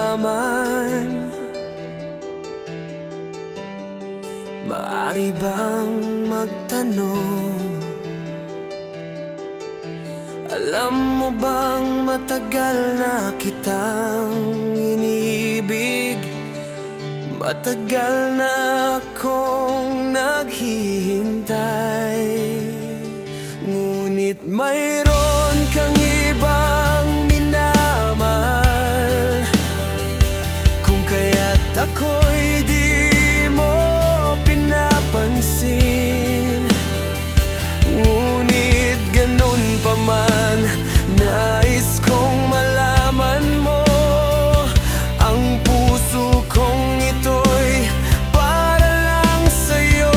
malaman, maaari bang magtanong? Alam mo bang matagal na kitang iniibig? Matagal na akong naghihintay, ngunit mayroon kang ibang minamahal, kung kaya't ako'y di mo pinapansin. Ngunit ganun pa man, nais kong malaman mo, ang puso kong ito'y para lang sa'yo.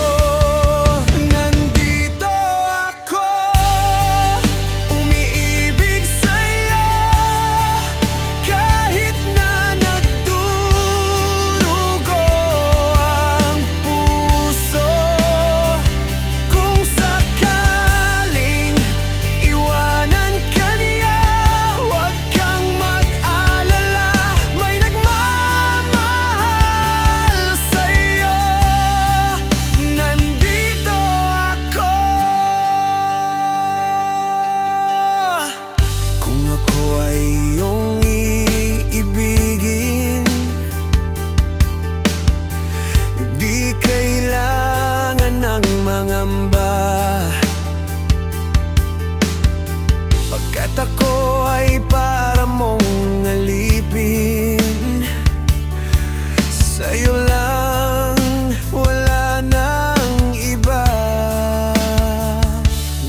Nandito ako, umiibig sa'yo, kahit na nagdurugo ang puso. Kung sakaling iwanan ka niya, huwag kang mag-alala, may nagmamahal sa'yo. Nandito ako. Kung ako ay iyong iibigin, di kailangan ng mangamba, pagkat ako ay para mong alipin. Sa'yo lang, wala nang iba.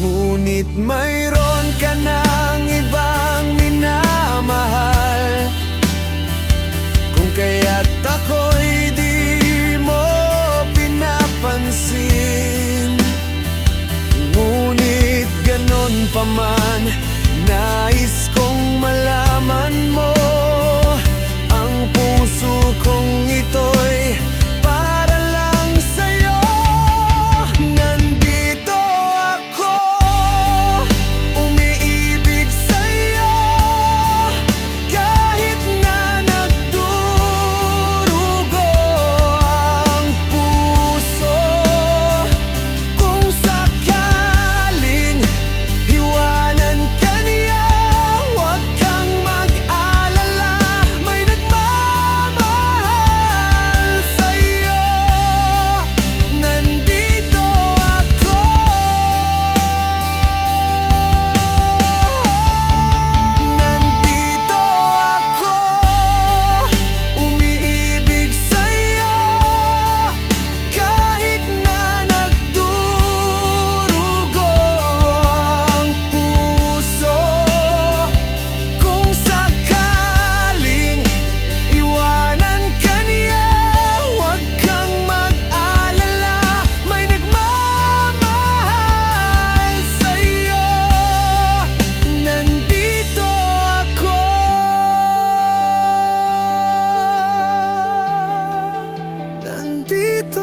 Ngunit mayroon ka ng ibang minamahal, kung kaya't ako'y di mo pinapansin. Ngunit ganon pa man, nais kong malaman mo, ang puso kong ito'y para lang sa'yo. Nandito ako, umiibig sa'yo, kahit na nagdurugo ang puso. Kung sakaling iwanan ka niya, huwag kang mag-alala, may nagmamahal sa'yo. Nandito ako. Nandito ako, umiibig sa'yo, kahit na nagdurugo ang puso. Kung sakaling iwanan ka niya, huwag kang mag-alala, may nagmamahal sa'yo. Nandito ako. Nandito